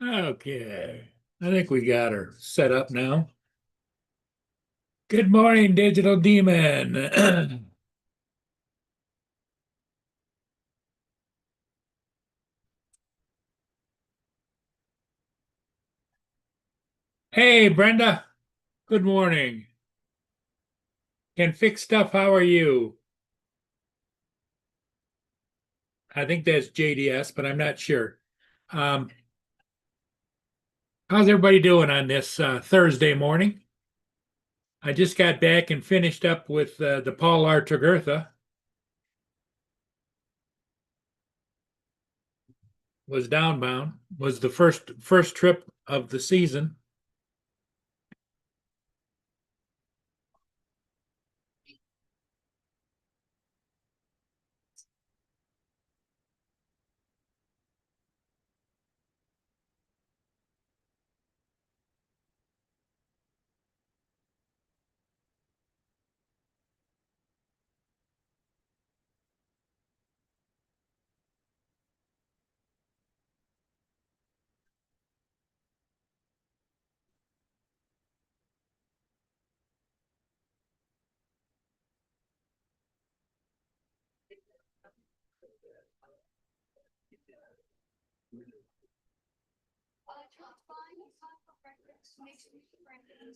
Okay, I think we got her set up now. Good morning, Digital Demon. Hey, Brenda. Good morning. Can fix stuff. How are you? I think that's JDS, but I'm not sure. Um, how's everybody doing on this Thursday morning? I just got back and finished up with the Paul R. Tregurtha. Was downbound. Was the first trip of the season.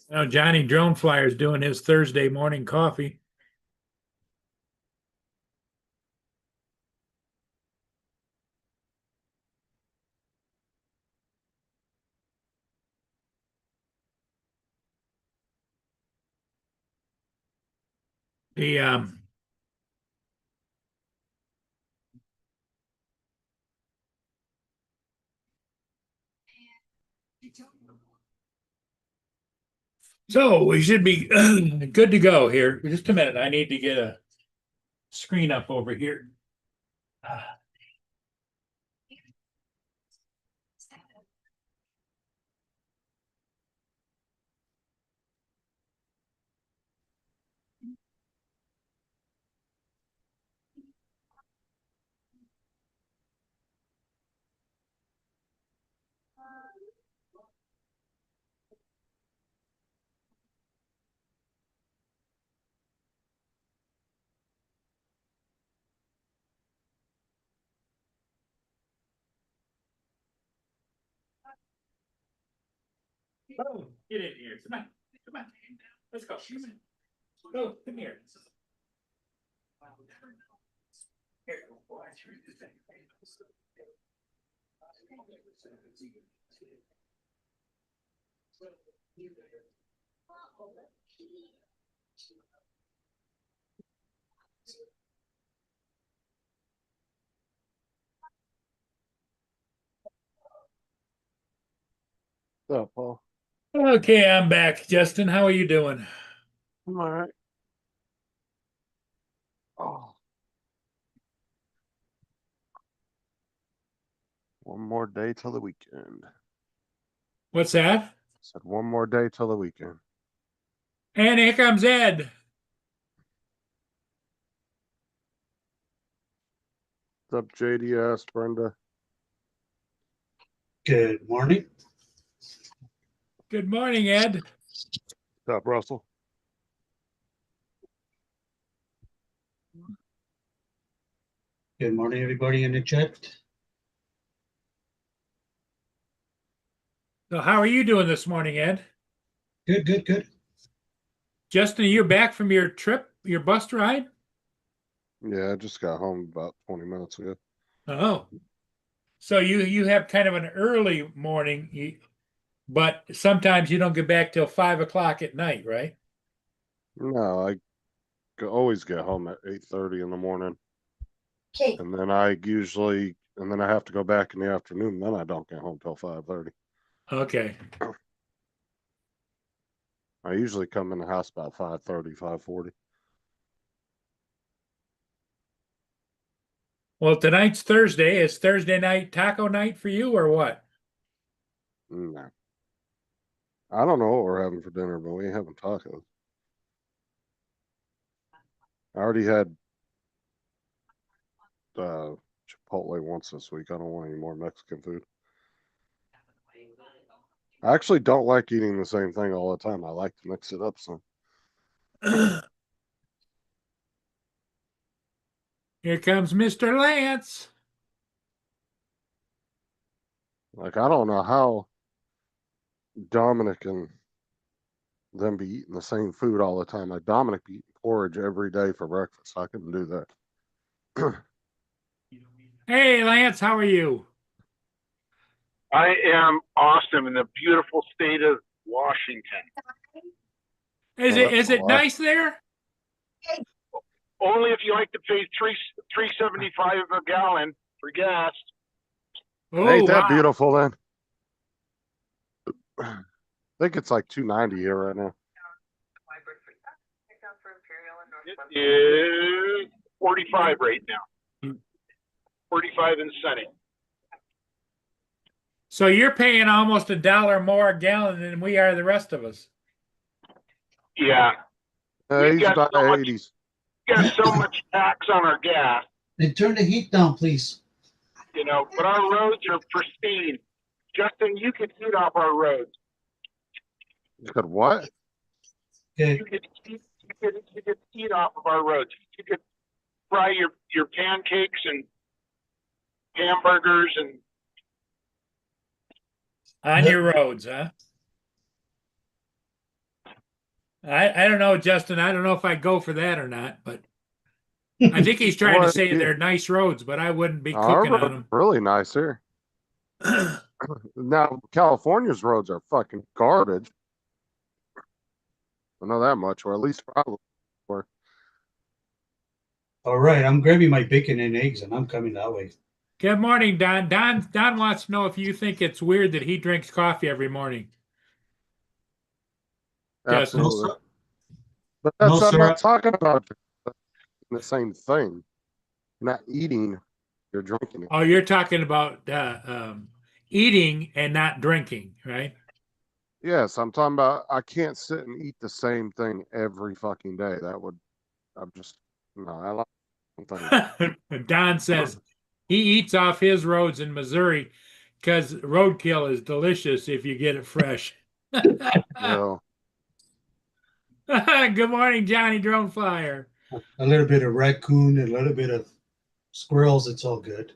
Now Johnny Drone Flyer's doing his Thursday morning coffee. The So we should be good to go here. Just a minute. I need to get a screen up over here. Oh, get in here. Come on. Come on. Let's go. Come on. Go. Come here. Here. What's up, Paul? Okay, I'm back. Justin, how are you doing? I'm all right. Oh, one more day till the weekend. What's that? Said one more day till the weekend. And here comes Ed. What's up, JDS, Brenda? Good morning. Good morning, Ed. What's up, Russell? Good morning, everybody in the chat. So how are you doing this morning, Ed? Good, good, good. Justin, are you back from your trip, your bus ride? Yeah, I just got home about 20 minutes ago. Oh. So you have kind of an early morning, but sometimes you don't get back till 5 o'clock at night, right? No, always get home at 8:30 in the morning, Okay, and then and then I have to go back in the afternoon. Then I don't get home till 5:30. Okay. I usually come in the house about 5:30, 5:40. Well, tonight's Thursday. Is Thursday night taco night for you or what? No, I don't know what we're having for dinner, but we ain't having tacos. I already had Chipotle once this week. I don't want any more Mexican food. I actually don't like eating the same thing all the time. I like to mix it up some. Here comes Mr. Lance. Like, I don't know how Dominic and them be eating the same food all the time. Like, Dominic be eating porridge every day for breakfast. I couldn't do that. Hey, Lance, how are you? I am awesome in the beautiful state of Washington. Is Well, it that's is a it lot. nice there? Only if you like to pay $3.75 a gallon for gas. Oh, Ain't that wow. beautiful then? I think it's like $2.90 here right now. It is 45 right now. 45 and sunny. So you're paying almost $1 more a gallon than we are the rest of us. Yeah, We've He's got about so much- 80s. we got so much tax on our gas, And turn the heat down, please. but our roads are pristine. Justin, you can eat off our roads. You said what? Okay, You could eat off of our roads. You could fry your pancakes and hamburgers and On Yep. your roads, huh? I don't know, Justin. I don't know if I'd go for that or not, but I think he's trying to Well, say yeah. they're nice roads, but I wouldn't be Our cooking on roads them. are really nice here. Now, California's roads are fucking garbage. I know that much, or at least probably. all right, I'm grabbing my bacon and eggs and I'm coming that way. Good morning, Don. Don wants to know if you think it's weird that he drinks coffee every morning. Justin. Absolutely. sir. But that's No, I'm sir. not talking about the same thing. You're not eating, you're drinking it. Oh, you're talking about eating and not drinking, right? Yes, I'm talking about I can't sit and eat the same thing every fucking day. I'm just no, I like something. Don says he eats off his roads in Missouri because roadkill is delicious if you get it fresh. Well, Good morning, Johnny Drone Flyer. A little bit of raccoon, a little bit of squirrels. It's all good.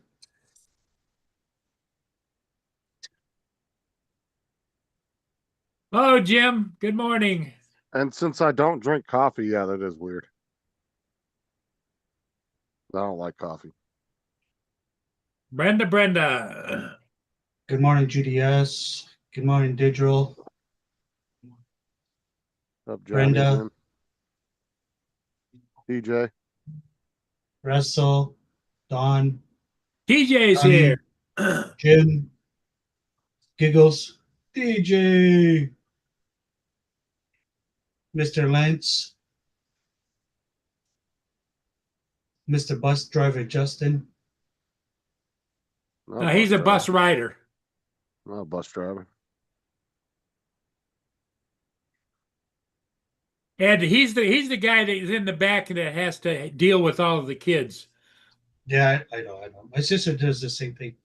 Oh, Jim. Good morning. and since I don't drink coffee, yeah, that is weird. I don't like coffee. Brenda. Good morning, GDS. Good morning, Digital. Up, Johnny, Brenda. Jim. DJ. Russell, Don, TJ's Johnny. here. Jim, Giggles, DJ, Mr. Lance, Mr. Bus Driver Justin. No, He's a driver. bus rider. No, bus driver. And he's the guy that is in the back that has to deal with all of the kids. Yeah, I know. My sister does the same thing.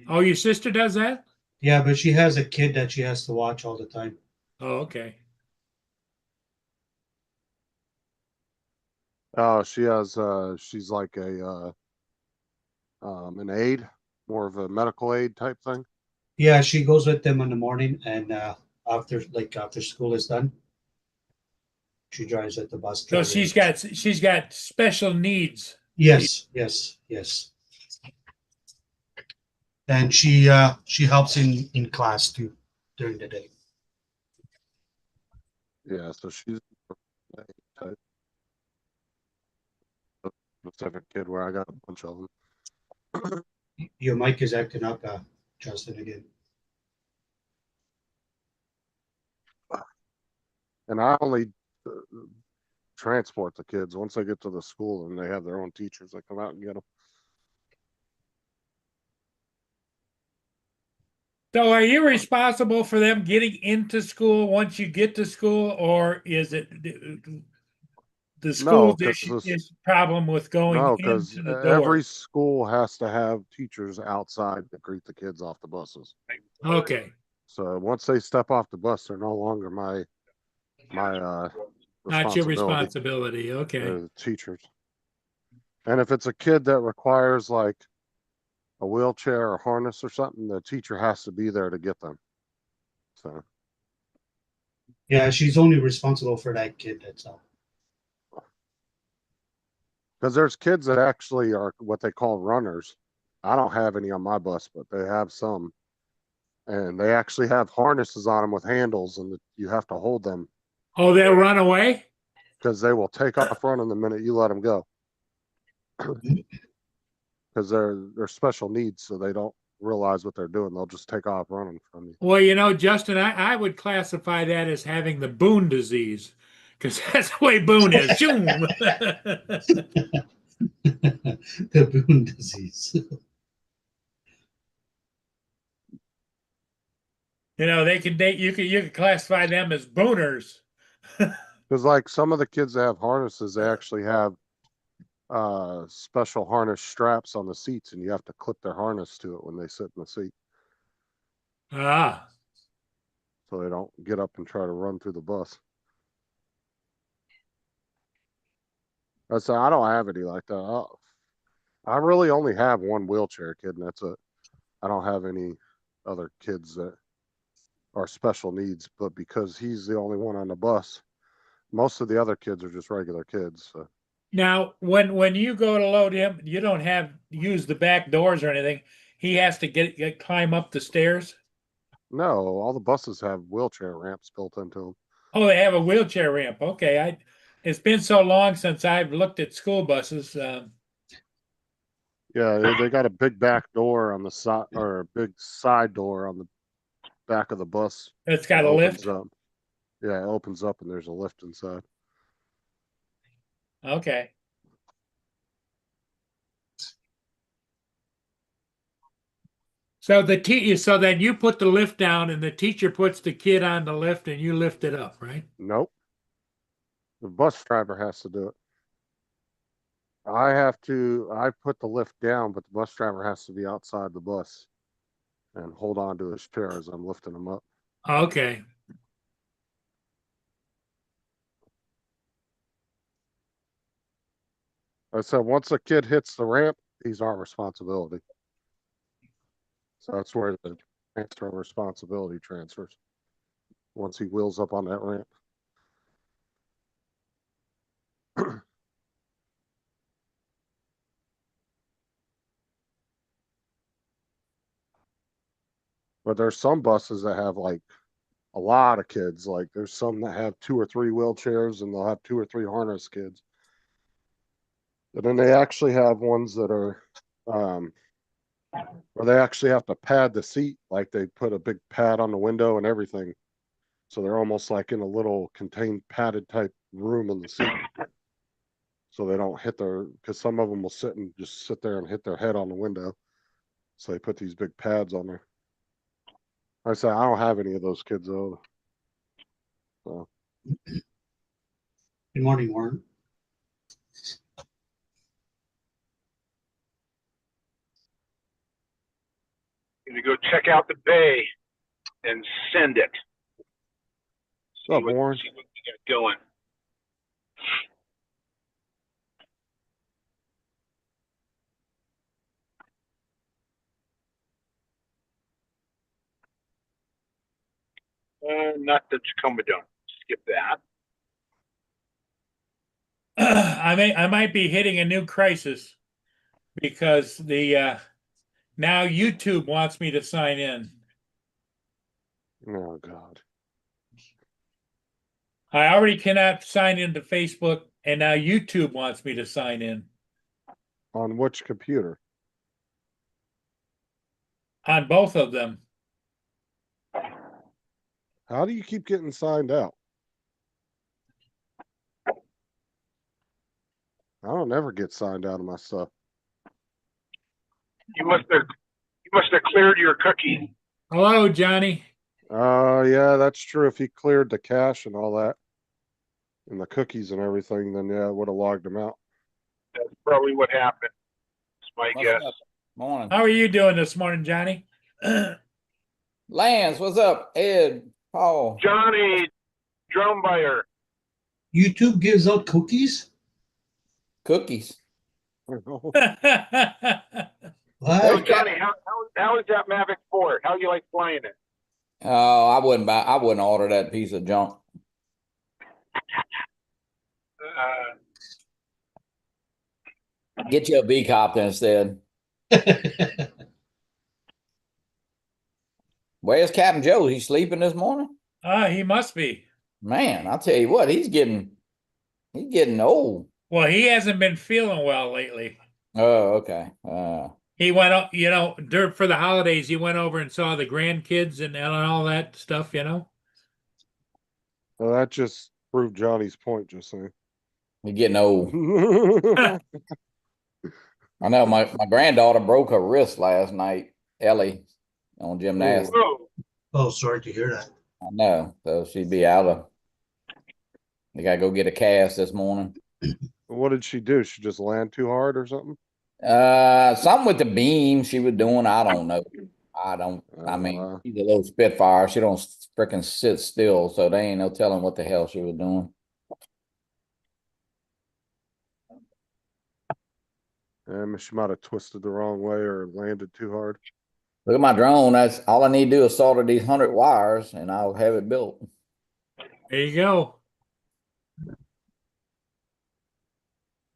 Oh, your sister does that? Yeah, but she has a kid that she has to watch all the time. Oh, okay. Oh, she has she's like a an aide, more of a medical aid type thing. Yeah, she goes with them in the morning, and after school is done, she drives at the bus. So driver. she's got special needs. Yes. And she helps in class too during the day. Yeah, so she's a specific kid where I got a bunch of them. Your mic is acting up, Justin, again. And I only uh, transport the kids once they get to the school and they have their own teachers that come out and get them. So are you responsible for them getting into school once you get to school, or is it the school's because issue is problem with going no, because into the door? every school has to have teachers outside to greet the kids off the buses. Okay, So once they step off the bus, they're no longer my not your responsibility. responsibility. Okay. They're the teachers. And if it's a kid that requires like a wheelchair or harness or something, the teacher has to be there to get them. So Yeah, she's only responsible for that kid. That's all. because there's kids that actually are what they call runners. I don't have any on my bus, but they have some, and they actually have harnesses on them with handles, and you have to hold them Oh, they'll run away? because they will take off running the minute you let them go. Because they're special needs, so they don't realize what they're doing. They'll just take off running from you. Well, you know, Justin, I would classify that as having the Boone disease, because that's the way Boone is. Zoom. The Boone disease. You know, you could classify them as Booners. Because like some of the kids that have harnesses, they actually have special harness straps on the seats, and you have to clip their harness to it when they sit in the seat, Ah, so they don't get up and try to run through the bus. I don't have any like that. I really only have one wheelchair kid, and that's it. I don't have any other kids that are special needs, but because he's the only one on the bus, most of the other kids are just regular kids. So. now when you go to load him, you don't have use the back doors or anything. He has to climb up the stairs. No, all the buses have wheelchair ramps built into them. Oh, they have a wheelchair ramp. Okay, it's been so long since I've looked at school buses. Yeah, they got a big back door on the side, or a big side door on the back of the bus. It's got that a lift. opens up. Yeah, it opens up and there's a lift inside. Okay. So so then you put the lift down and the teacher puts the kid on the lift and you lift it up, right? Nope. The bus driver has to do it. I put the lift down, but the bus driver has to be outside the bus and hold on to his chair as I'm lifting him up. Okay. I said once a kid hits the ramp, he's our responsibility. So that's where the transfer of responsibility transfers. Once he wheels up on that ramp. But there's some buses that have like a lot of kids. Like there's some that have 2 or 3 wheelchairs and they'll have 2 or 3 harness kids. And then they actually have ones that are where they actually have to pad the seat, like they put a big pad on the window and everything. So they're almost like in a little contained padded type room in the seat. So they don't hit because some of them will just sit there and hit their head on the window. So they put these big pads on there. I say I don't have any of those kids though. So. Good morning, Warren. To go check out the bay and send it. What's up, Warren? See what we got going. Not the Tacoma Dome. Skip that. I might be hitting a new crisis because Now YouTube wants me to sign in. Oh God. I already cannot sign into Facebook, and now YouTube wants me to sign in On which computer? on both of them. How do you keep getting signed out? I don't ever get signed out of my stuff. You must have cleared your cookie. Hello, Johnny. Yeah, that's true. If he cleared the cache and all that, and the cookies and everything, then yeah, it would have logged him out. That's probably what happened. That's my What's guess. up? Morning. How are you doing this morning, Johnny? Lance, what's up? Ed, Paul. Johnny, drum buyer. YouTube gives out cookies? Cookies. So What? Johnny, how is that Mavic 4? How you like flying it? Oh, I wouldn't order that piece of junk. Get you a B copter instead. Where's Captain Joe? He's sleeping this morning? He must be. Man, I'll tell you what, he's getting old. Well, he hasn't been feeling well lately. Oh, okay. He went up, for the holidays, he went over and saw the grandkids and all that stuff, Well, that just proved Johnny's point just saying. He's getting old. I know my granddaughter broke her wrist last night, Ellie, on gymnastics. Oh, Oh, sorry to hear that. I know. So she'd be out of. They gotta go get a cast this morning. What did she do? She just land too hard or something? Something with the beam she was doing. I don't know. I mean, she's a little spitfire. She don't freaking sit still, so they ain't no telling what the hell she was doing. She might have twisted the wrong way or landed too hard. Look at my drone. That's all I need to do is solder these 100 wires, and I'll have it built. There you go.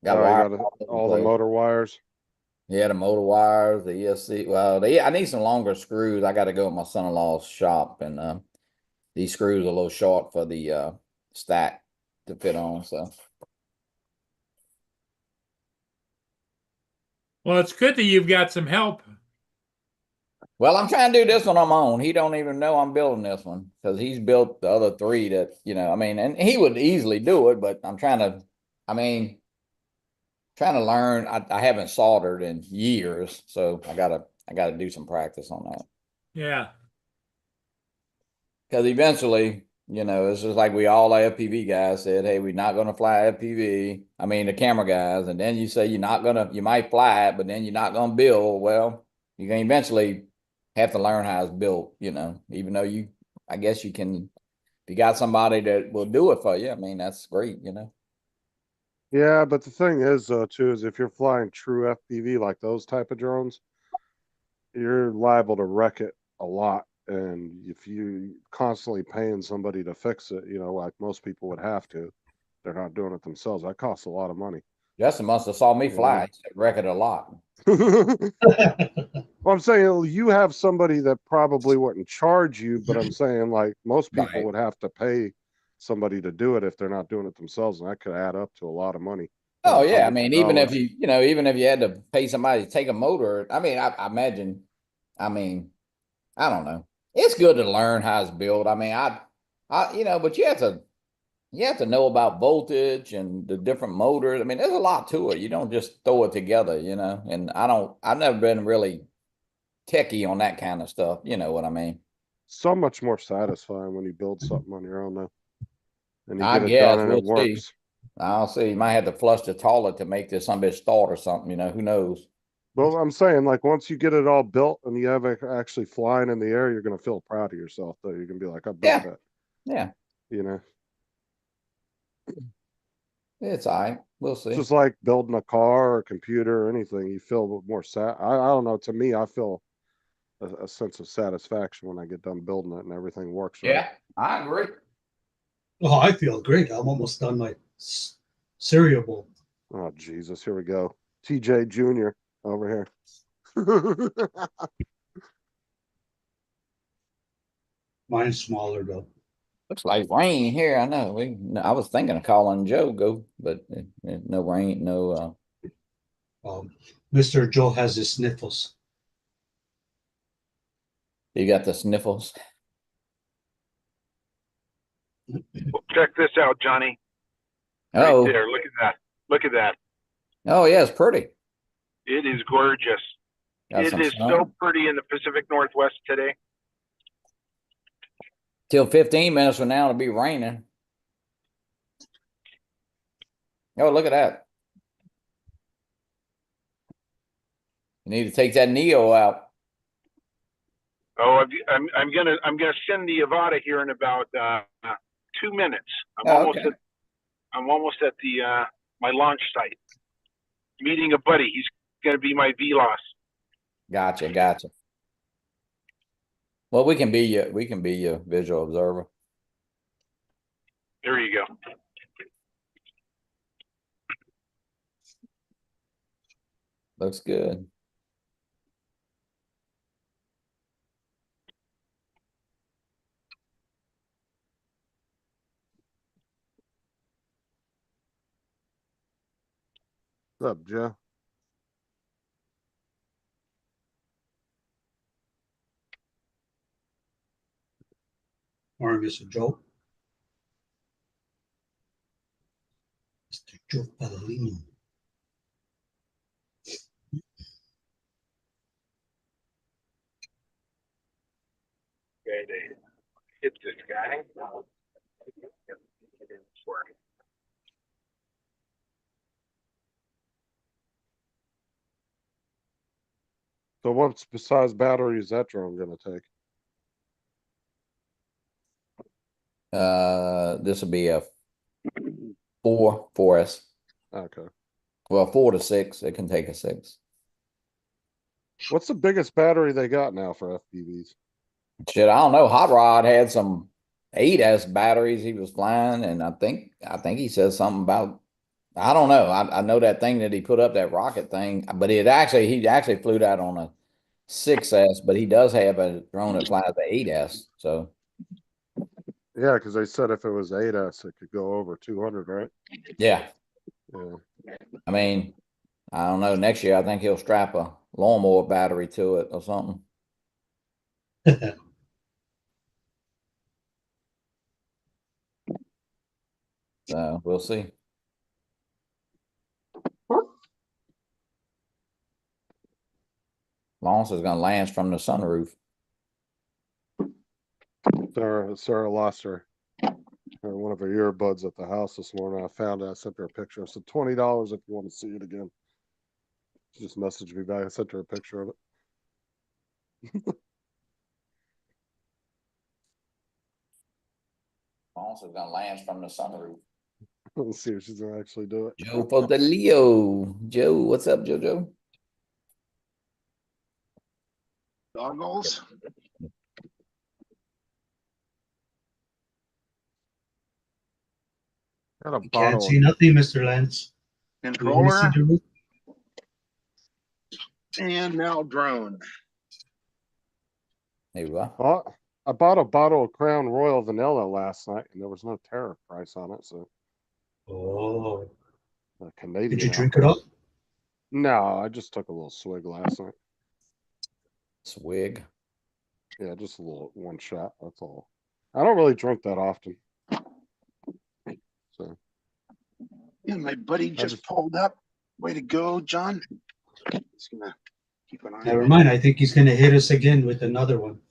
Got Oh, you wires got all all the place. motor wires. Yeah, the motor wires, the ESC. Well, I need some longer screws. I got to go to my son-in-law's shop, and these screws are a little short for the stack to fit on. So Well, it's good that you've got some help. well, I'm trying to do this one on my own. He don't even know I'm building this one because he's built the other three that, I mean, and he would easily do it, but I'm trying to learn. I haven't soldered in years, so I gotta do some practice on that. Yeah. Because eventually, it's just like we all FPV guys said, hey, we're not gonna fly FPV. I mean the camera guys, and then you say you might fly it, but then you're not gonna build. Well, you're gonna eventually have to learn how it's built, even though I guess you can, if you got somebody that will do it for you, I mean, that's great, Yeah, but the thing is, too, is if you're flying true FPV like those type of drones, you're liable to wreck it a lot. And if you constantly paying somebody to fix it, like most people would have to, they're not doing it themselves. That costs a lot of money. Justin must have saw me fly. He said, wreck it a lot. Well, I'm saying you have somebody that probably wouldn't charge you, but I'm saying like most people Right. would have to pay somebody to do it if they're not doing it themselves, and that could add up to a lot of money. Oh yeah, I Hundreds mean, of even if dollars. even if you had to pay somebody to take a motor, I mean, I imagine, I mean, I don't know. It's good to learn how it's built. I mean, but you have to know about voltage and the different motors. I mean, there's a lot to it. You don't just throw it together, and I've never been really techie on that kind of stuff. You know what I mean? So much more satisfying when you build something on your own though. And you I get it guess done and we'll it see. works. I'll see. You might have to flush the toilet to make this some bitch start or something, who knows? Well, I'm saying like once you get it all built and you have it actually flying in the air, you're gonna feel proud of yourself though. You're gonna be like, I built that. Yeah. It's all right. We'll see. It's just like building a car or a computer or anything. You feel more I don't know. To me, I feel a sense of satisfaction when I get done building it and everything works right. Yeah, I agree. Oh, I feel great. I'm almost done my cereal bowl. Oh Jesus, here we go. TJ Jr. over here. Mine's smaller though. Looks like rain here. I know. I was thinking of calling Joe, but no rain, no. Mr. Joe has his sniffles. You got the sniffles. Check this out, Johnny. Oh, Right there. Look at that. Look at that. oh yeah, it's pretty. It is gorgeous. Got It some is sun. so pretty in the Pacific Northwest today. Till 15 minutes from now, it'll be raining. Oh, look at that. You need to take that Neo out. Oh, I'm gonna send the Avata here in about 2 minutes. Oh, okay. I'm almost at the my launch site, meeting a buddy. He's gonna be my VLOS. Gotcha. Well, we can be your visual observer. There you go. Looks good. What's up, Joe? Morning, Mr. Joe. Mr. Joe Palomino. Okay, to hit this guy. So what's besides battery is that drone gonna take? This will be a 4S. Okay. Well, 4 to 6. It can take a 6. What's the biggest battery they got now for FPVs? Shit, I don't know. Hot Rod had some 8S batteries he was flying, and I think he said something about, I don't know. I know that thing that he put up, that rocket thing, but he actually flew that on a 6S, but he does have a drone that flies the 8S. So Yeah, because they said if it was 8S, it could go over 200, right? yeah, Yeah. I mean, I don't know. Next year, I think he'll strap a lawnmower battery to it or something. So we'll see. Lawrence is going to land from the sunroof. Sarah lost one of her earbuds at the house this morning. I found it. I sent her a picture. I said $20 if you want to see it again. She just messaged me back. I sent her a picture of it. Lawrence is going to land from the sunroof. Let's see if she's gonna actually do it. Joe for the Leo. Joe, what's up, JoJo? Goggles. Got a You can't bottle. see nothing, Mr. Lance. You only see Controller the roof. and now drone. There you are. Well, I bought a bottle of Crown Royal Vanilla last night, and there was no tariff price on it. So Oh, Canadian. did you drink it up? No, I just took a little swig last night. Swig. Yeah, just a little one shot. That's all. I don't really drink that often. So Yeah, my buddy just pulled up. Way to go, John. Just gonna keep an eye Never on it. mind. I think he's gonna hit us again with another one.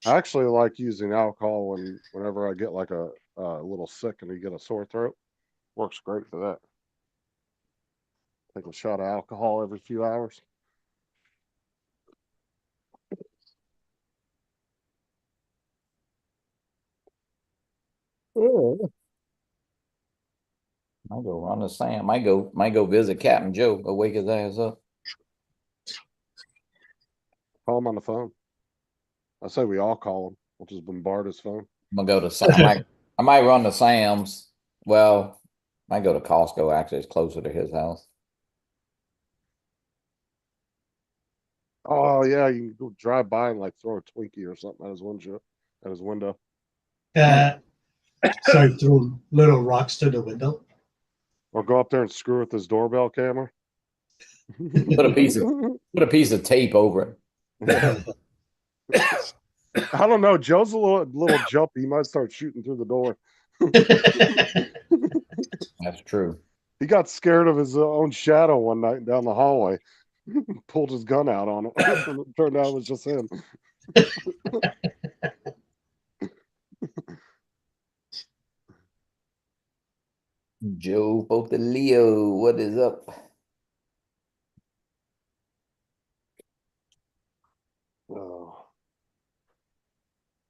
I actually like using alcohol whenever I get like a little sick and you get a sore throat. Works great for that. Take a shot of alcohol every few hours. Might go run to Sam. Might go visit Captain Joe. Go wake his ass up. Call him on the phone. I say we all call him. We'll just bombard his phone. I'm gonna go to Sam. I might run to Sam's. Well, I might go to Costco. Actually, it's closer to his house. Oh yeah, you can go drive by and like throw a Twinkie or something at his window. At his window. Start throwing little rocks to the window. Or go up there and screw with his doorbell camera. Put a piece of tape over it. I don't know. Joe's a little jumpy. He might start shooting through the door. That's true. He got scared of his own shadow one night down the hallway. Pulled his gun out on it. And it turned out it was just him. Joe Leo, what is up? Oh.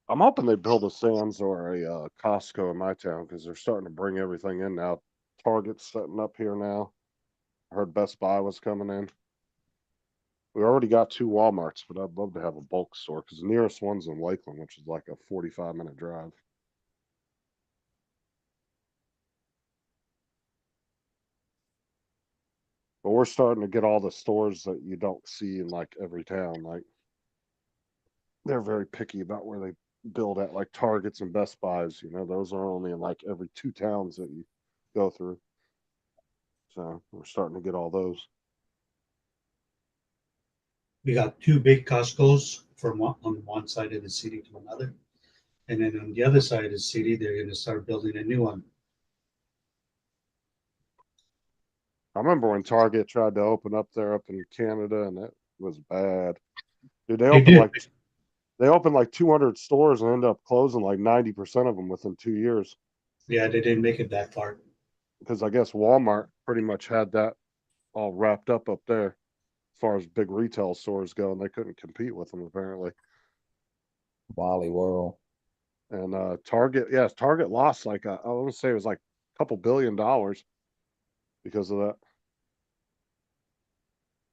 I'm hoping they build a Sam's or a Costco in my town because they're starting to bring everything in now. Target's setting up here now. I heard Best Buy was coming in. We already got 2 Walmarts, but I'd love to have a bulk store because the nearest one's in Lakeland, which is like a 45-minute drive. But we're starting to get all the stores that you don't see in like every town. Like they're very picky about where they build at, like Targets and Best Buys. You know, those are only in like every 2 towns that you go through. So we're starting to get all those. We got 2 big Costco's from on one side of the city to another. And then on the other side of the city, they're going to start building a new one. I remember when Target tried to open up there up in Canada, and it was bad. Dude, they opened like 200 stores and ended up closing like 90% of them within 2 years. Yeah, they didn't make it that far. Because I guess Walmart pretty much had that all wrapped up there as far as big retail stores go, and they couldn't compete with them apparently. Wally World. And Target lost like I want to say it was like a couple $2 billion because of that.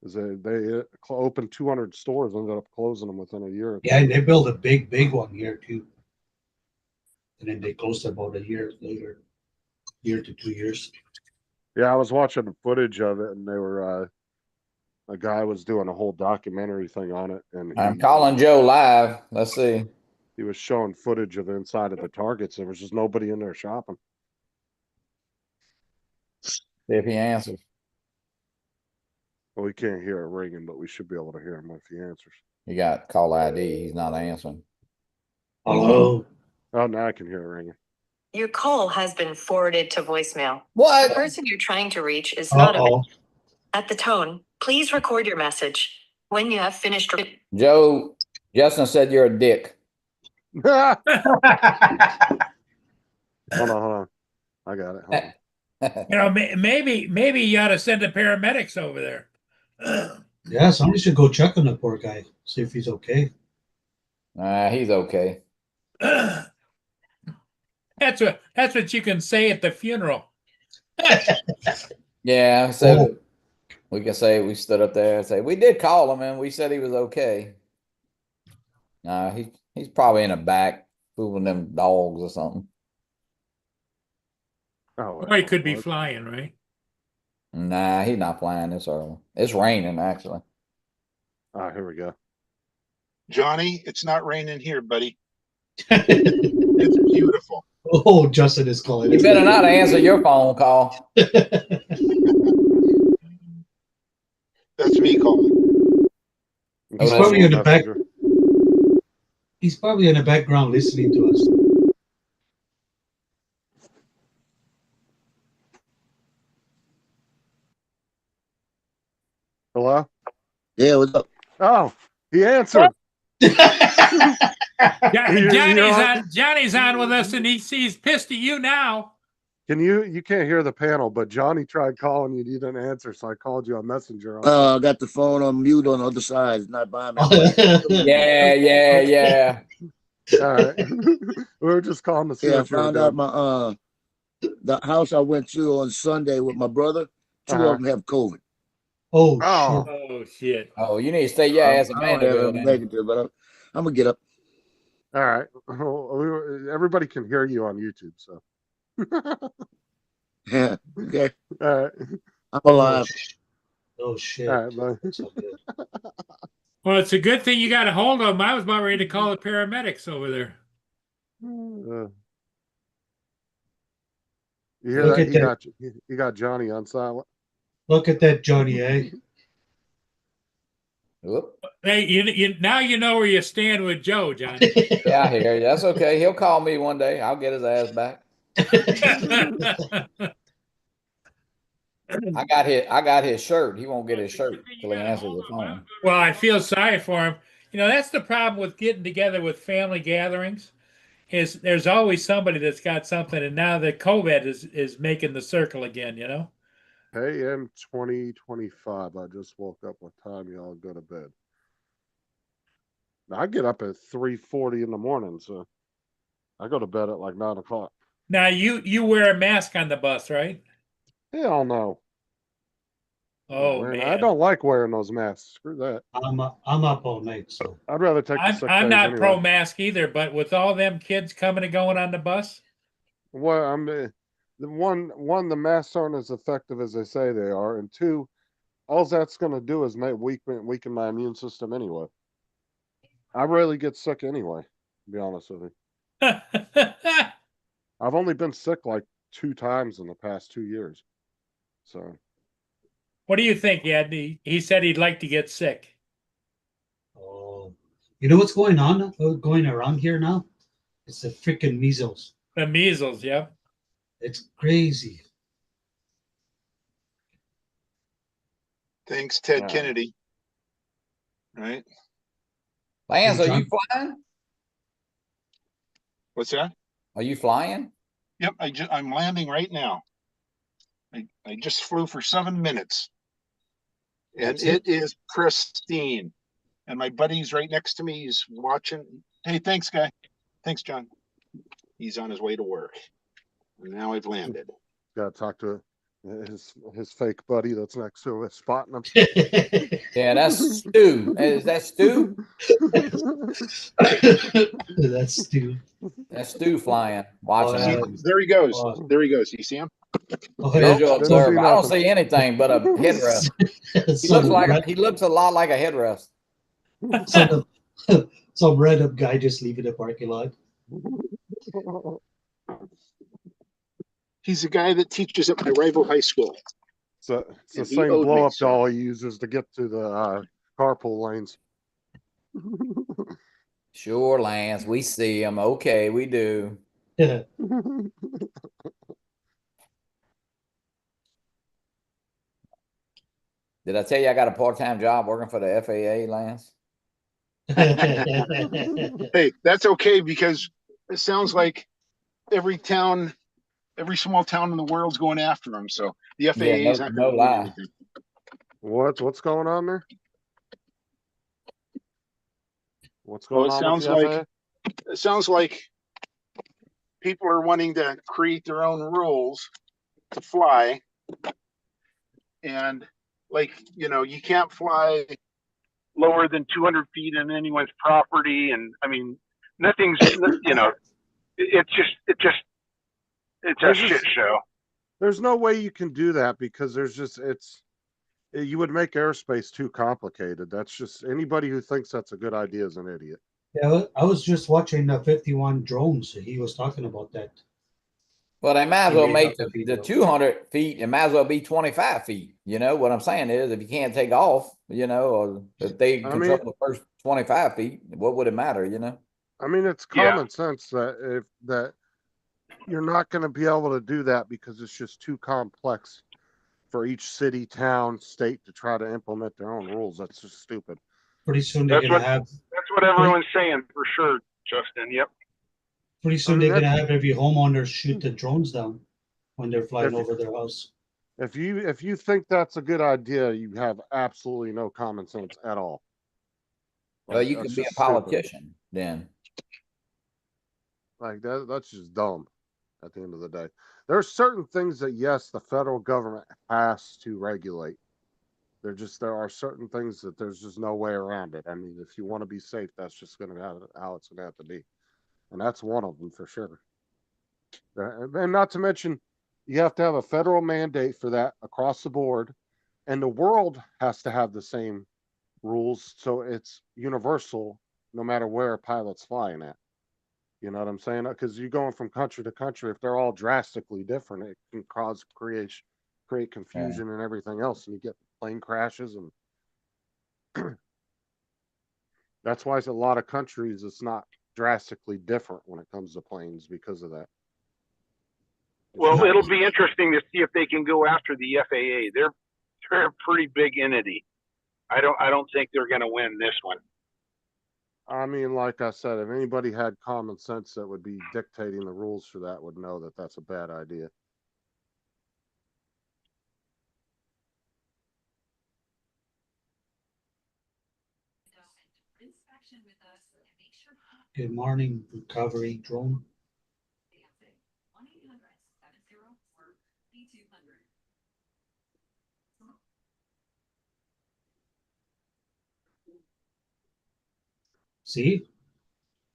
Because they opened 200 stores, ended up closing them within a year. Yeah, and they built a big one here too. And then they closed about a year later, 1 to 2 years. Yeah, I was watching the footage of it, and they were a guy was doing a whole documentary thing on it, and I'm calling Joe live. Let's see. he was showing footage of the inside of the Targets. There was just nobody in there shopping. See if he answers. Well, we can't hear it ringing, but we should be able to hear him if he answers. You got call ID. He's not answering. Hello. Oh, now I can hear it ringing. Your call has been forwarded to voicemail. The What? person you're trying to reach is not Uh-oh. available. At the tone, please record your message. When you have finished. Joe, Justin said you're a dick. Hold on. I got it. Hold on. You know, maybe you ought to send the paramedics over there. Yeah, somebody should go check on the poor guy, see if he's okay. He's okay. That's what you can say at the funeral. Yeah, so we can say we stood up there and say we did call him and we said he was okay. He's probably in the back fooling them dogs or something. Oh, Or he could be flying, right? Nah, he's not flying this early. It's raining actually. Here we go. Johnny, it's not raining here, buddy. It's beautiful. Oh, Justin is calling. You better not answer your phone call. That's me calling. He's Oh, probably in the back. Messenger. He's probably in the background listening to us. Hello? Yeah, what's up? Oh, he answered. Johnny's on with us, and he's pissed at you now. You can't hear the panel, but Johnny tried calling you. You didn't answer, so I called you on Messenger. I got the phone on mute on the other side. It's not by me. Yeah. All right. We were just calling to see Yeah, I what you were found out doing. the house I went to on Sunday with my brother. 2 Uh-huh. of them have COVID. Oh, Oh. shit. Oh shit! Oh, you need to stay your ass in I don't have Vanderbilt. a then. negative, but I'm gonna get up. All right. Well, everybody can hear you on YouTube, so. Yeah, okay. All right. I'm alive. Oh shit. All right, bye. That's not good. Well, it's a good thing you got a hold of him. I was about ready to call the paramedics over there. You hear Look that? at that. He got Johnny on silent. Look at that, Johnny, eh? Whoop. Hey, now you know where you stand with Joe, John. Yeah, I hear you. That's okay. He'll call me one day. I'll get his ass back. I got his shirt. He won't get his shirt till he answers the phone. Well, I feel sorry for him. You know, that's the problem with getting together with family gatherings, is there's always somebody that's got something, and now that COVID is making the circle again, you know? AM 2025. I just woke up. What time y'all go to bed? Now, I get up at 3:40 in the morning, so I go to bed at like 9 o'clock. Now you wear a mask on the bus, right? Hell no. Oh I man. don't like wearing those masks. Screw that. I'm up all night, so I'd rather take the sick I'm days not anyway. pro mask either, but with all them kids coming and going on the bus, Well, I mean, the masks aren't as effective as they say they are, and two, all that's going to do is weaken my immune system anyway. I rarely get sick anyway, to be honest with you. I've only been sick like 2 times in the past 2 years. So, what do you think, Ed? He said he'd like to get sick. oh, you know what's going on going around here now? It's the freaking measles. The measles, yep. It's crazy. Thanks, Ted Yeah. Kennedy. Right? Lance, Hey, are you John? flying? What's that? Are you flying? Yep, I'm landing right now. I just flew for 7 minutes. And That's it is pristine. And my buddy's right next to me. He's watching. Hey, thanks, guy. Thanks, John. He's on his way to work. And now I've landed. got to talk to his fake buddy that's next to him, spotting him. Yeah, that's Stu. Is that Stu? That's Stu. That's Stu flying, watching. Oh, us. There he goes. Oh. There he goes. You see him? Oh, Visual Nope, didn't observer. see I don't nothing. see anything but a headrest. He looks a lot like a headrest. some random guy just leaving the parking lot. He's the guy that teaches at my rival high school. So it's the And he same owed me, blow up so- doll he uses to get to the carpool lanes. Sure, Lance. We see him. Okay, we do. Yeah. Did I tell you I got a part-time job working for the FAA, Lance? Hey, that's okay because it sounds like every small town in the world's going after him. So the FAA Yeah, is not no going to lie. anything. What's going on there? What's Well, going it on sounds with the like it sounds like people are wanting to create their own rules to fly, and like you can't fly lower than 200 feet on anyone's property, and I mean nothing's it's a There's shit just- show. There's no way you can do that because you would make airspace too complicated. That's just anybody who thinks that's a good idea is an idiot. Yeah, I was just watching 51 drones. He was talking about that. Well, they might as He well made make up a the video. 200 feet. It might as well be 25 feet. You know what I'm saying is, if you can't take off, or if they I control mean- the first 25 feet, what would it matter? I mean, it's Yeah. common sense that you're not going to be able to do that because it's just too complex for each city, town, state to try to implement their own rules. That's just stupid. Pretty soon they're That's gonna what- have. That's what everyone's saying for sure, Justin. Yep. Pretty soon I mean, they're gonna have every homeowner shoot the drones down when they're flying If- over their house. If you think that's a good idea, you have absolutely no common sense at all. Well, Like, you that's could be a just stupid. politician then. Like that's just dumb at the end of the day. There are certain things that yes, the federal government has to regulate. There are certain things that there's just no way around it. I mean, if you want to be safe, that's just going to have how it's going to have to be. And that's one of them for sure. And not to mention, you have to have a federal mandate for that across the board. And the world has to have the same rules, so it's universal no matter where a pilot's flying at. You know what I'm saying? Because you're going from country to country. If they're all drastically different, it can create confusion and everything else, and you get plane crashes, and that's why it's a lot of countries it's not drastically different when it comes to planes because of that. Well, it'll be interesting to see if they can go after the FAA. They're a pretty big entity. I don't think they're going to win this one. I mean, like I said, if anybody had common sense that would be dictating the rules for that would know that that's a bad idea. Good morning, recovery drone. See?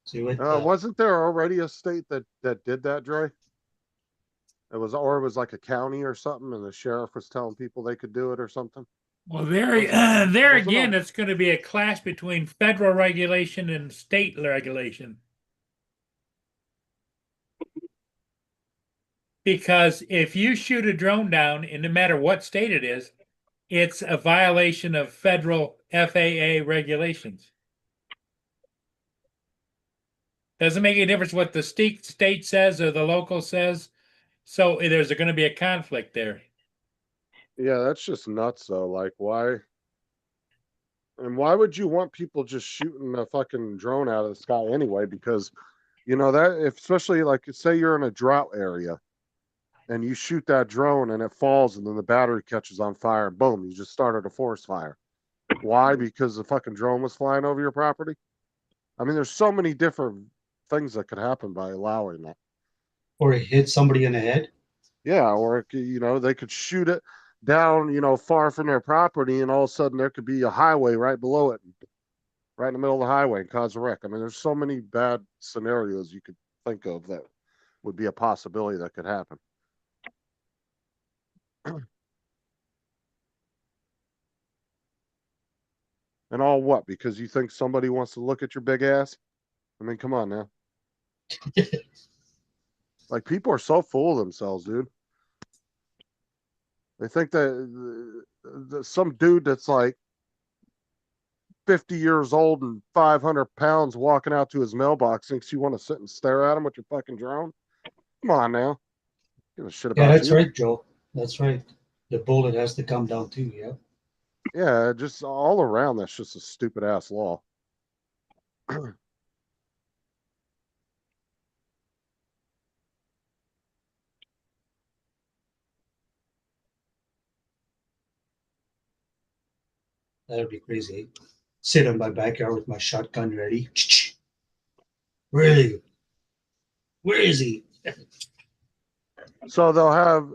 See what? Wasn't there already a state that did that, Dre? It was like a county or something, and the sheriff was telling people they could do it or something. Well, there again, it's going to be a clash between federal regulation and state regulation. Because if you shoot a drone down, and no matter what state it is, it's a violation of federal FAA regulations. Doesn't make any difference what the state says or the local says. So there's going to be a conflict there. Yeah, that's just nuts though. Like why? And why would you want people just shooting a fucking drone out of the sky anyway? Because you know that if especially like say you're in a drought area and you shoot that drone and it falls and then the battery catches on fire, boom, you just started a forest fire. Why? Because the fucking drone was flying over your property? I mean, there's so many different things that could happen by allowing that. Or it hit somebody in the head. Yeah, or you know, they could shoot it down, you know, far from their property, and all of a sudden there could be a highway right below it, right in the middle of the highway, and cause a wreck. I mean, there's so many bad scenarios you could think of that would be a possibility that could happen. And all what? Because you think somebody wants to look at your big ass? I mean, come on now. Like, people are so full of themselves, dude. They think that some dude that's like 50 years old and 500 pounds walking out to his mailbox thinks you want to sit and stare at him with your fucking drone? Come on now. Give a shit about Yeah, that's you. right, Joe. That's right. The bullet has to come down too, yeah. Yeah, just all around, that's just a stupid ass law. That'd be crazy. Sit in my backyard with my shotgun ready. Really? Where is he? So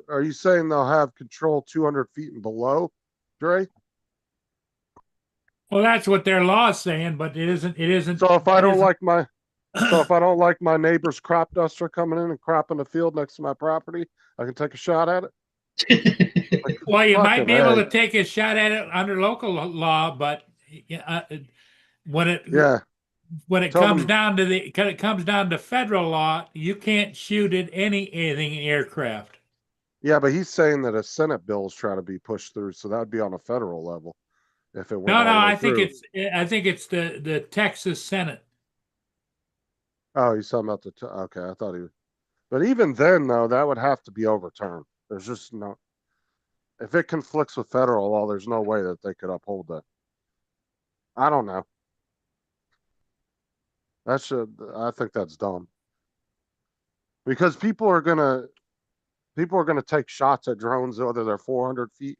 are you saying they'll have control 200 feet and below, Dre? Well, that's what their law is saying, but it isn't. So if I don't like my neighbor's crop duster coming in and cropping the field next to my property, I can take a shot at it? Well, you might be able Fucking to take a shot at it under local law, but when it Tell comes them- down to federal law, you can't shoot at anything in aircraft. Yeah, but he's saying that a Senate bill is trying to be pushed through, so that would be on a federal level. If it went No, all the way I think through. I think it's the Texas Senate. Oh, he's talking about okay, I thought he was. But even then, though, that would have to be overturned. There's just no. If it conflicts with federal law, there's no way that they could uphold that. I don't know. I think that's dumb. Because people are gonna take shots at drones, whether they're 400 feet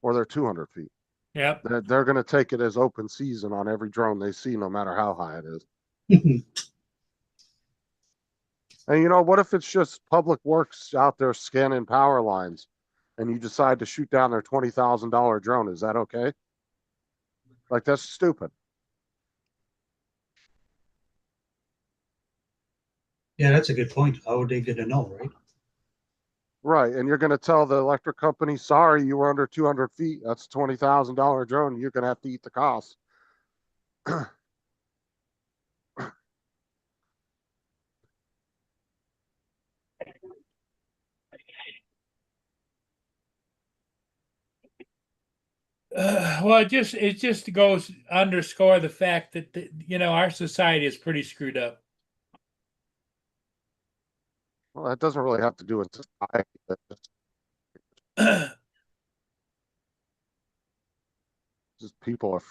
or they're 200 feet. Yep. They're gonna take it as open season on every drone they see, no matter how high it is. And you know, what if it's just public works out there scanning power lines and you decide to shoot down their $20,000 drone? Is that okay? Like, that's stupid. Yeah, that's a good point. How are they gonna know, right? Right. And you're going to tell the electric company, sorry, you were under 200 feet. That's a $20,000 drone. You're going to have to eat the cost. Well, it just goes underscore the fact that our society is pretty screwed up. Well, that doesn't really have to do with society. Just people are.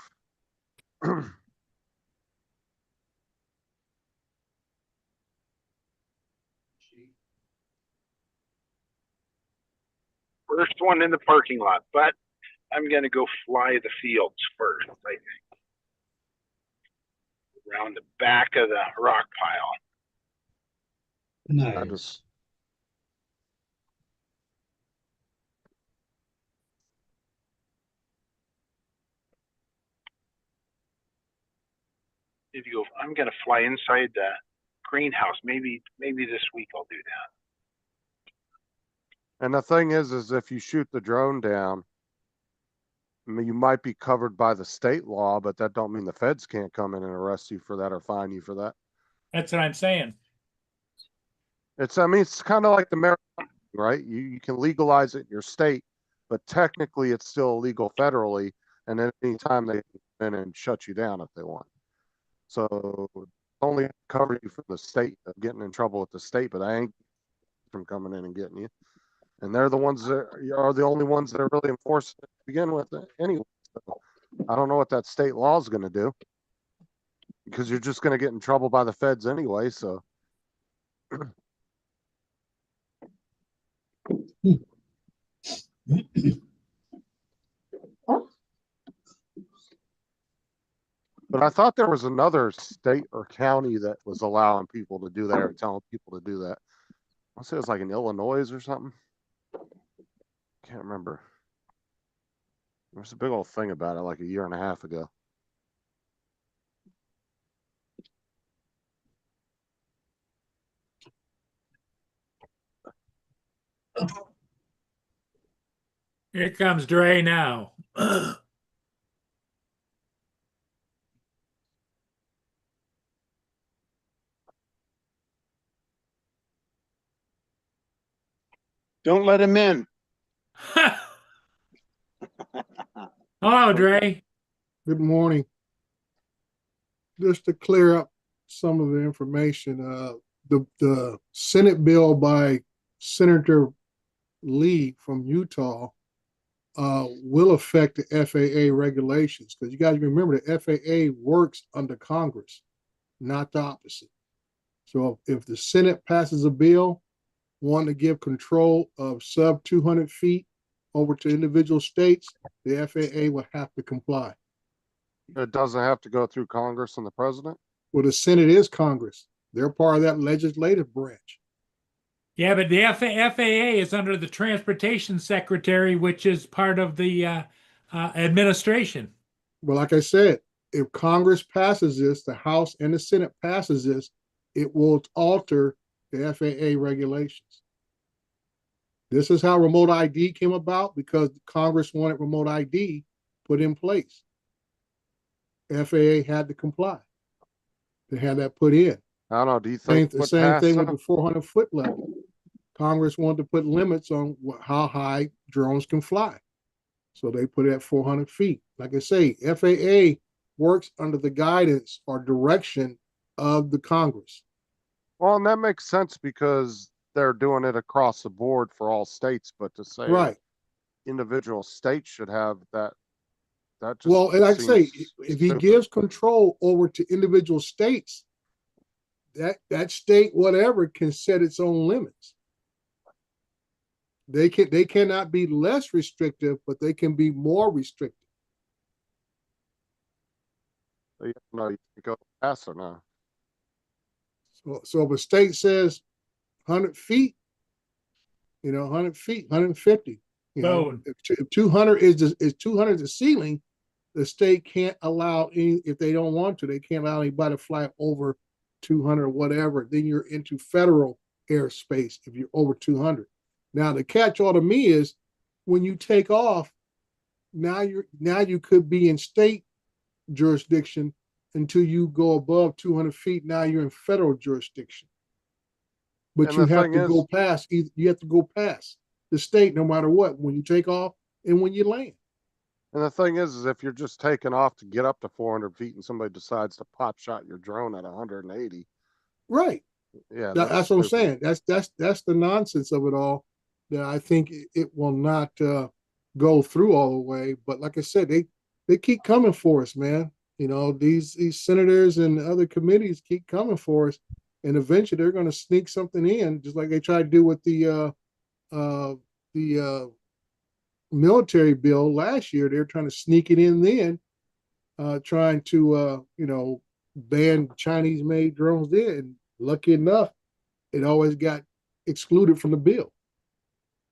First one in the parking lot, but I'm gonna go fly the fields first, I think. Around the back of the rock pile. I Nice. just If you go, I'm gonna fly inside the greenhouse. Maybe this week I'll do that. and the thing is if you shoot the drone down, I mean, you might be covered by the state law, but that don't mean the feds can't come in and arrest you for that or fine you for that. That's what I'm saying. I mean, it's kind of like the marijuana, right? You can legalize it in your state, but technically it's still illegal federally. And at any time they can come in and shut you down if they want. So only cover you from the state of getting in trouble with the state, but I ain't from coming in and getting you. And they're the ones that are the only ones that are really enforced to begin with anyway. So I don't know what that state law is going to do because you're just going to get in trouble by the feds anyway. So. But I thought there was another state or county that was allowing people to do that or telling people to do that. I say it was like in Illinois or something. Can't remember. There's a big old thing about it like a year and a half ago. Here comes Dre now. Don't let him in. Hello, Dre. Good morning. Just to clear up some of the information, the Senate bill by Senator Lee from Utah will affect the FAA regulations because you guys remember the FAA works under Congress, not the opposite. So if the Senate passes a bill wanting to give control of sub 200 feet over to individual states, the FAA will have to comply. It doesn't have to go through Congress and the president. Well, the Senate is Congress. They're part of that legislative branch. Yeah, but the FAA is under the Transportation Secretary, which is part of the administration. Well, like I said, if Congress passes this, the House and the Senate passes this, it will alter the FAA regulations. This is how remote ID came about because Congress wanted remote ID put in place. FAA had to comply. They had that put in. I don't know. Do you think The same thing with the 400-foot level? Congress wanted to put limits on how high drones can fly. So they put it at 400 feet. Like I say, FAA works under the guidance or direction of the Congress. Well, and that makes sense because they're doing it across the board for all states, but to say Right. individual states should have that just Well, and like I say, seems if he stupid. gives control over to individual states, that state, whatever, can set its own limits. They cannot be less restrictive, but they can be more restrictive. You know, you can go past or not. So if a state says 100 feet, 100 feet, 150, if 200 is 200 the ceiling, the state can't allow any, if they don't want to, they can't allow anybody to fly over 200 or whatever. Then you're into federal airspace if you're over 200. Now the catch all to me is when you take off, now you could be in state jurisdiction until you go above 200 feet. Now you're in federal jurisdiction. But And you the have thing to go is- past, you have to go past the state no matter what, when you take off and when you land. And the thing is if you're just taking off to get up to 400 feet and somebody decides to pop shot your drone at 180, Right. yeah, That's what I'm stupid. saying. That's the nonsense of it all. That I think it will not go through all the way. But like I said, they keep coming for us, man. You know, these senators and other committees keep coming for us, and eventually they're going to sneak something in, just like they tried to do with the military bill last year. They're trying to sneak it in then, trying to ban Chinese-made drones. Then, and lucky enough, it always got excluded from the bill.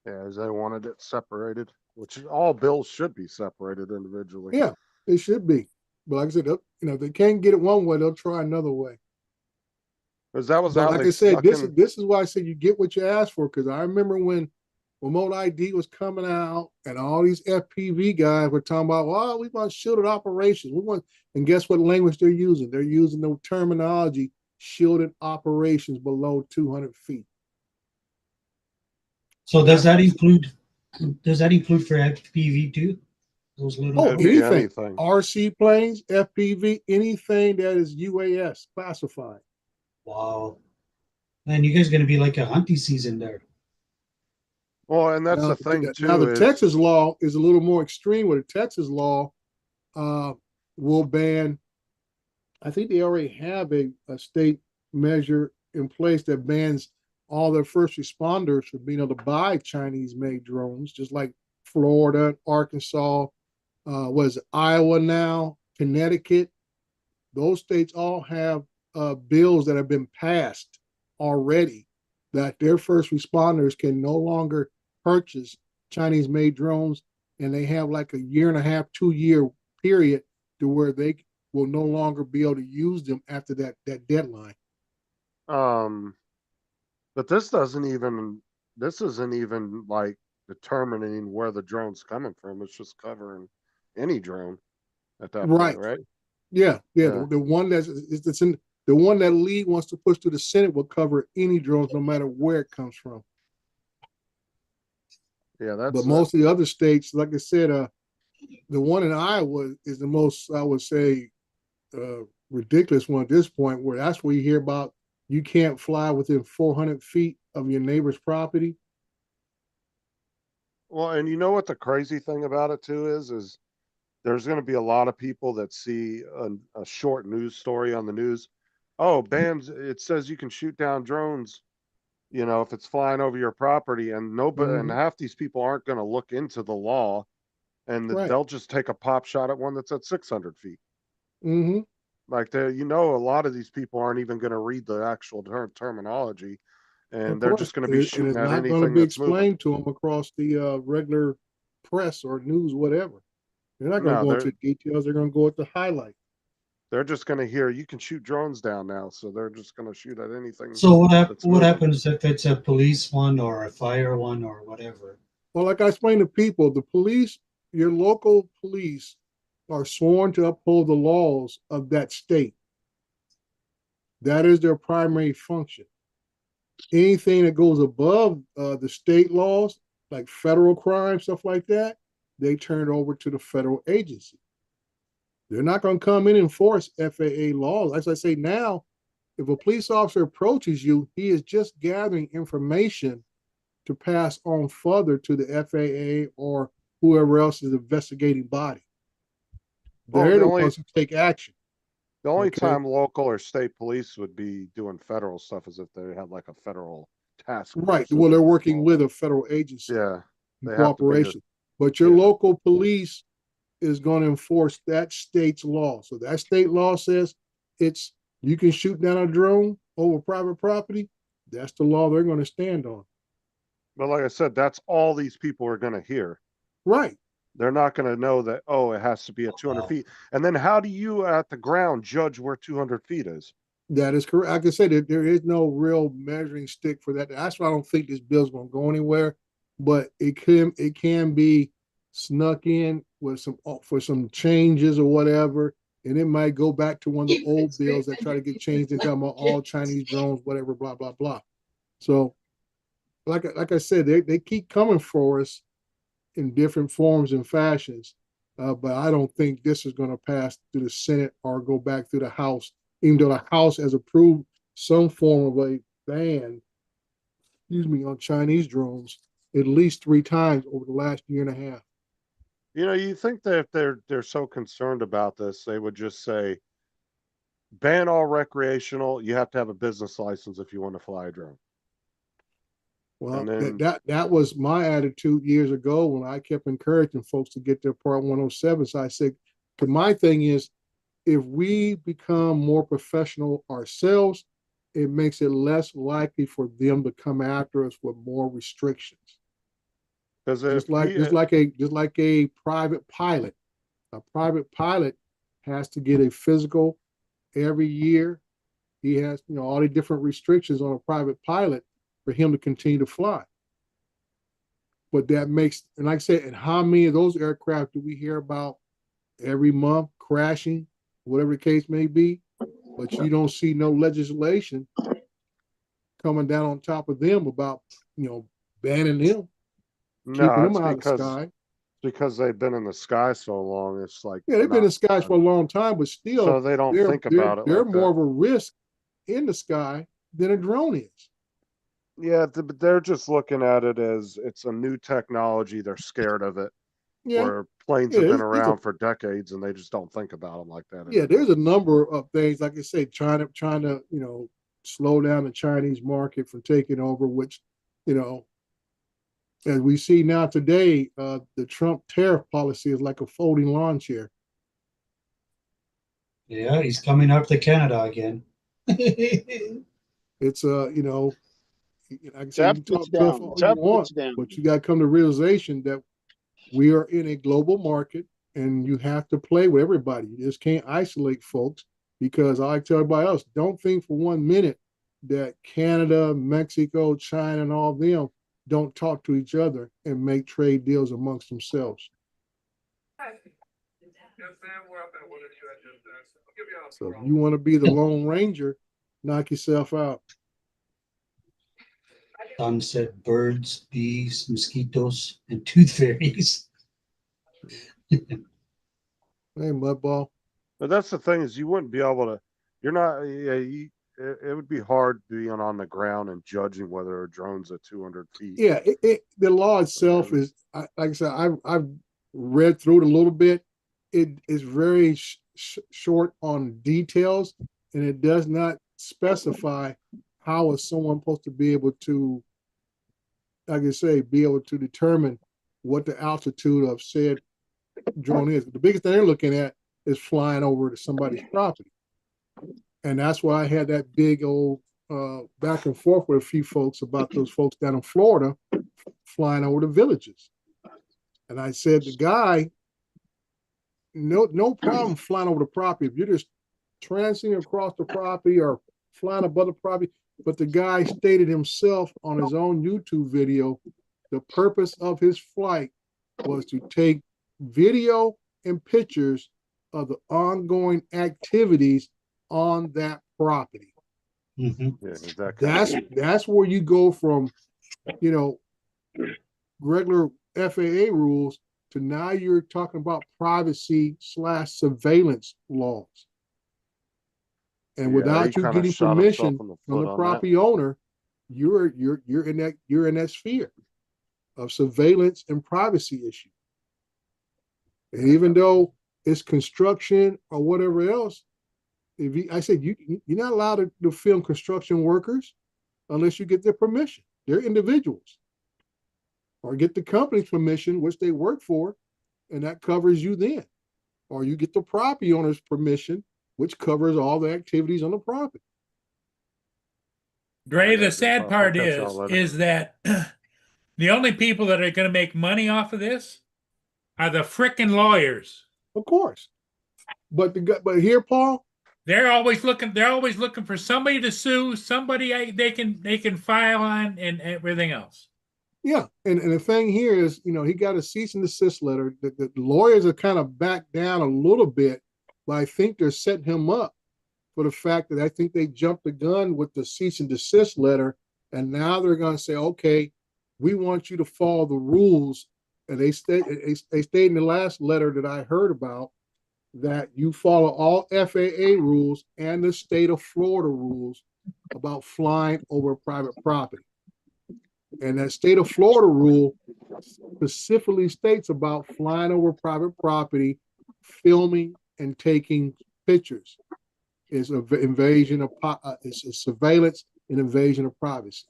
Yeah, as they wanted it separated, which all bills should be separated individually. Yeah, it should be. But like I said, if they can't get it one way, they'll try another way. Because that was But how like they I said, snuck in. this is why I said you get what you ask for. Because I remember when remote ID was coming out, and all these FPV guys were talking about, well, we want shielded operations. And guess what language they're using? They're using the terminology shielded operations below 200 feet. So does that include for FPV too? Those little. Oh, It'd be anything. RC planes, FPV, anything that is UAS classified. Wow. Man, you guys are gonna be like a hunting season there. Well, and that's Now, the thing too. now the is, Texas law is a little more extreme. Where the Texas law will ban. I think they already have a state measure in place that bans all their first responders from being able to buy Chinese-made drones, just like Florida, Arkansas, was Iowa now, Connecticut. Those states all have bills that have been passed already that their first responders can no longer purchase Chinese-made drones, and they have like a 1.5 to 2-year period to where they will no longer be able to use them after that deadline. But this isn't even like determining where the drone's coming from. It's just covering any drone at that Right. point, right? Yeah. Yeah. The one that's in the one that Lee wants to push to the Senate will cover any drones, no matter where it comes from. Yeah, that's But most of the other states, like I said, the one in Iowa is the most, I would say, ridiculous one at this point, where that's where you hear about you can't fly within 400 feet of your neighbor's property. well, and you know what the crazy thing about it too is there's going to be a lot of people that see a short news story on the news. Oh, bans! It says you can shoot down drones, if it's flying over your property, and nobody, and half these people aren't going to look into the law, and Right. they'll just take a pop shot at one that's at 600 feet. Mm-hmm. Like a lot of these people aren't even going to read the actual terminology, and they're just going to be shooting it's at not going to anything be that's moving. explained to them across the regular press or news, whatever. They're not going to No, go into details. They're going to go at the highlight. They're just going to hear you can shoot drones down now, so they're just going to shoot at anything. So what that's moving. happens if it's a police one or a fire one or whatever? Well, like I explained to people, the police, your local police, are sworn to uphold the laws of that state. That is their primary function. Anything that goes above the state laws, like federal crime, stuff like that, they turn it over to the federal agency. They're not going to come in and enforce FAA laws. As I say now, if a police officer approaches you, he is just gathering information to pass on further to the FAA or whoever else is investigating body. They're the ones who take action. The only Okay. time local or state police would be doing federal stuff is if they had like a federal task force. Right. that Well, they they're were working involved with in. a federal agency Yeah, in they have to be cooperation. But your yeah. local police is going to enforce that state's law. So that state law says you can shoot down a drone over private property. That's the law they're going to stand on. But like I said, that's all these people are going to hear. Right. They're not going to know that, oh, it has to be at 200 feet. And then how do you at the ground judge where 200 feet is? That is correct. Like I said, there is no real measuring stick for that. That's why I don't think this bill's going to go anywhere. But it can be snuck in with some changes or whatever, And it might go back to one of the old bills that try to get changed into all Chinese drones, whatever, blah, blah, blah. So like I said, they keep coming for us in different forms and fashions. But I don't think this is going to pass through the Senate or go back through the House, even though the House has approved some form of a ban, on Chinese drones at least 3 times over the last year and a half. You know, you think that if they're so concerned about this, they would just say, ban all recreational. You have to have a business license if you want to fly a drone. Well, And then- that was my attitude years ago when I kept encouraging folks to get their Part 107. So I said, but my thing is, if we become more professional ourselves, it makes it less likely for them to come after us with more restrictions. Because Just like a private pilot. A private pilot has to get a physical every year. He has, all the different restrictions on a private pilot for him to continue to fly. But that makes, and like I said, and how many of those aircraft do we hear about every month crashing, whatever the case may be? But you don't see no legislation coming down on top of them about, banning them, keeping no, them it's out of the because sky. because they've been in the sky so long. It's like, Yeah, they've been in not the skies for a long time, but still, so they don't think about it they're like more that. of a risk in the sky than a drone is. Yeah, but they're just looking at it as it's a new technology. They're scared of it. Yeah, Where planes Yeah, have been it's a- around for decades and they just don't think about them like that. yeah. anymore. There's a number of things, like I say, trying to slow down the Chinese market from taking over, which, as we see now today, the Trump tariff policy is like a folding lawn chair. Yeah, he's coming up to Canada again. It's like I say, Jab you puts talk tough down. all Jab you want, puts down. but you got to come to realization that we are in a global market and you have to play with everybody. You just can't isolate folks, because I tell everybody else, don't think for 1 minute that Canada, Mexico, China, and all of them don't talk to each other and make trade deals amongst themselves. So if you want to be the Lone Ranger, knock yourself out. Sunset birds, bees, mosquitoes, and tooth fairies. Hey, Mudball. But that's the thing, is you wouldn't be able to. You're not. Yeah, it would be hard being on the ground and judging whether a drone's at 200 feet. Yeah, the law itself is, like I said, I've read through it a little bit. It is very short on details, and it does not specify how is someone supposed to be able to, like I say, be able to determine what the altitude of said drone is. The biggest thing they're looking at is flying over to somebody's property. And that's why I had that big old back and forth with a few folks about those folks down in Florida flying over the villages. And I said, the guy, no problem flying over the property. If you're just transiting across the property or flying above the property, but the guy stated himself on his own YouTube video, the purpose of his flight was to take video and pictures of the ongoing activities on that property. Mm-hmm. Yeah, exactly. That's where you go from, regular FAA rules to now you're talking about privacy/surveillance laws. And without you getting permission from the property owner, you're in that sphere of surveillance and privacy issue. And even though it's construction or whatever else, you're not allowed to film construction workers unless you get their permission. They're individuals. Or get the company's permission, which they work for, and that covers you then. Or you get the property owner's permission, which covers all the activities on the property. Dre, the sad part is that the only people that are going to make money off of this are the frickin' lawyers. Of course. But here, Paul, they're always looking for somebody to sue, somebody they can file on, and everything else. Yeah, and the thing here is, he got a cease and desist letter. The lawyers are kind of backed down a little bit but I think they're setting him up for the fact that I think they jumped the gun with the cease and desist letter, and now they're going to say, okay, we want you to follow the rules. And they stayed in the last letter that I heard about that you follow all FAA rules and the state of Florida rules about flying over private property. And that state of Florida rule specifically states about flying over private property, filming and taking pictures is an invasion of is surveillance and invasion of privacy.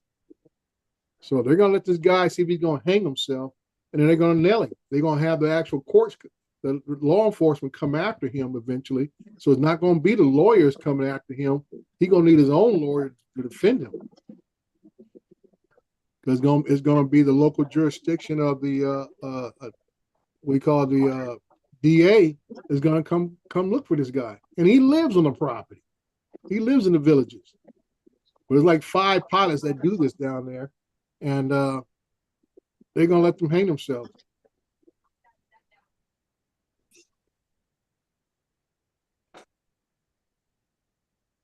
So they're going to let this guy see if he's going to hang himself, and then they're going to nail him. They're going to have the actual courts, the law enforcement come after him eventually. So it's not going to be the lawyers coming after him. He's going to need his own lawyer to defend him. Because it's going to be the local jurisdiction of the we call the DA is going to come look for this guy, and he lives on the property. He lives in the villages. There's like 5 pilots that do this down there, and they're going to let them hang themselves.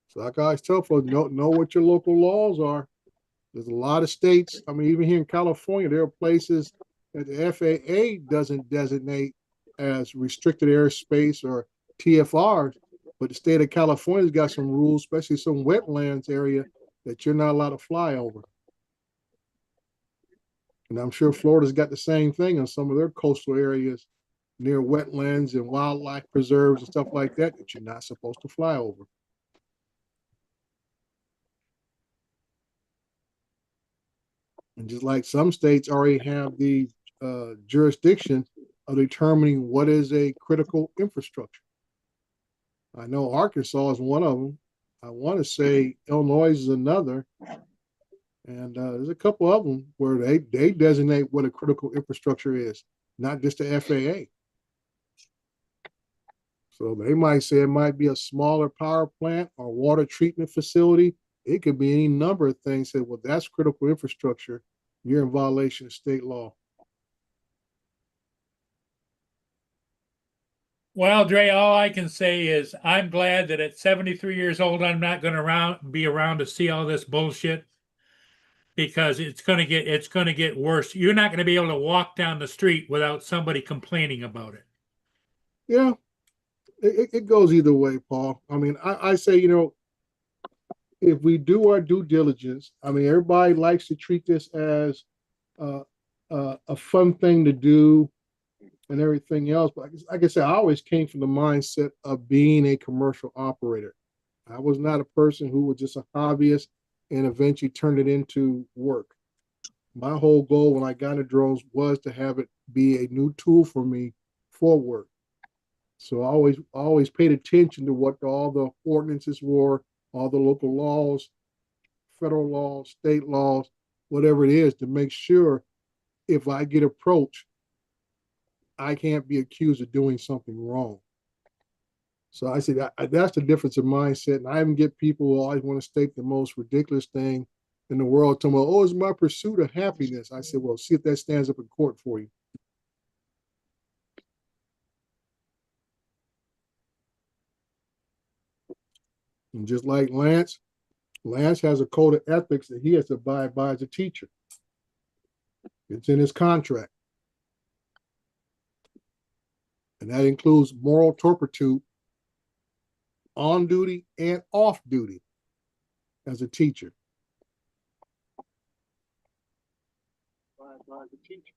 So like I always tell folks, know what your local laws are. There's a lot of states. I mean, even here in California, there are places that the FAA doesn't designate as restricted airspace or TFRs, but the state of California's got some rules, especially some wetlands area that you're not allowed to fly over. And I'm sure Florida's got the same thing in some of their coastal areas near wetlands and wildlife preserves and stuff like that that you're not supposed to fly over. And just like some states already have the jurisdiction of determining what is a critical infrastructure. I know Arkansas is one of them. I want to say Illinois is another. And there's a couple of them where they designate what a critical infrastructure is, not just the FAA. So they might say it might be a smaller power plant or water treatment facility. It could be any number of things. Say, well, that's critical infrastructure. You're in violation of state law. Well, Dre, all I can say is I'm glad that at 73 years old, I'm not going to be around to see all this bullshit, because it's going to get worse. You're not going to be able to walk down the street without somebody complaining about it. Yeah, it goes either way, Paul. I mean, I say, if we do our due diligence, I mean, everybody likes to treat this as a fun thing to do and everything else. But like I said, I always came from the mindset of being a commercial operator. I was not a person who was just a hobbyist and eventually turned it into work. My whole goal when I got into drones was to have it be a new tool for me for work. So I always paid attention to what all the ordinances were, all the local laws, federal laws, state laws, whatever it is, to make sure if I get approached, I can't be accused of doing something wrong. So I said that's the difference in mindset. And I even get people who always want to state the most ridiculous thing in the world, talking about, oh, it's my pursuit of happiness. I said, well, see if that stands up in court for you. And just like Lance has a code of ethics that he has to abide by as a teacher. It's in his contract. And that includes moral turpitude on duty and off duty as a teacher. By the teacher.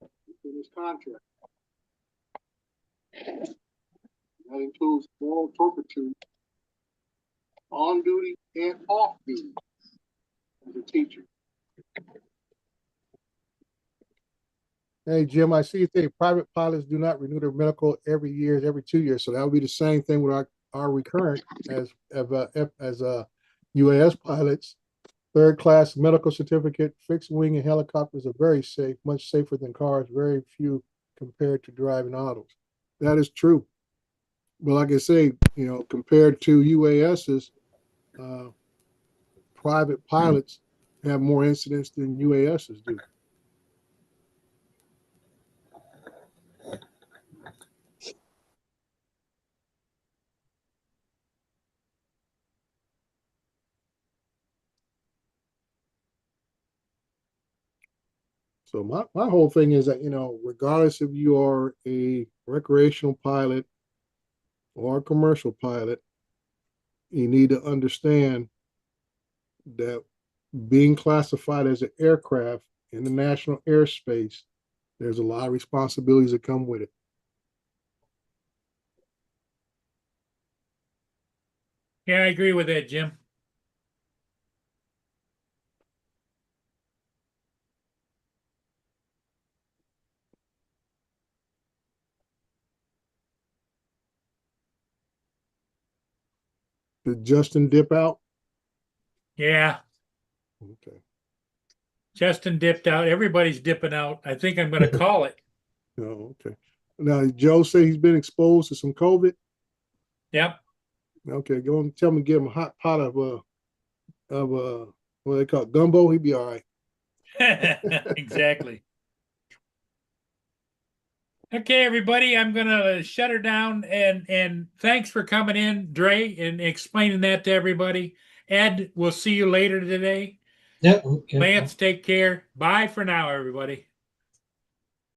It's in his contract. That includes moral turpitude on duty and off duty as a teacher. Hey, Jim, I see you say private pilots do not renew their medical every 2 years. So that would be the same thing with our recurrent as UAS pilots. Third class medical certificate, fixed wing and helicopters are very safe, much safer than cars, very few compared to driving autos. That is true. But like I say, compared to UASs, private pilots have more incidents than UASs do. So my whole thing is that, you know, regardless if you are a recreational pilot or a commercial pilot, you need to understand that being classified as an aircraft in the national airspace, there's a lot of responsibilities that come with it. Yeah, I agree with that, Jim. Did Justin dip out? Yeah, Okay. Justin dipped out. Everybody's dipping out. I think I'm gonna call it. Oh, okay. Now, Joe say he's been exposed to some COVID. Yep. Okay, go and tell him to give him a hot pot of what they call it, gumbo. He'd be all right. Exactly. Okay, everybody, I'm gonna shut her down and thanks for coming in, Dre, and explaining that to everybody. Ed, we'll see you later today. Yeah, okay. Lance, take care. Bye for now, everybody.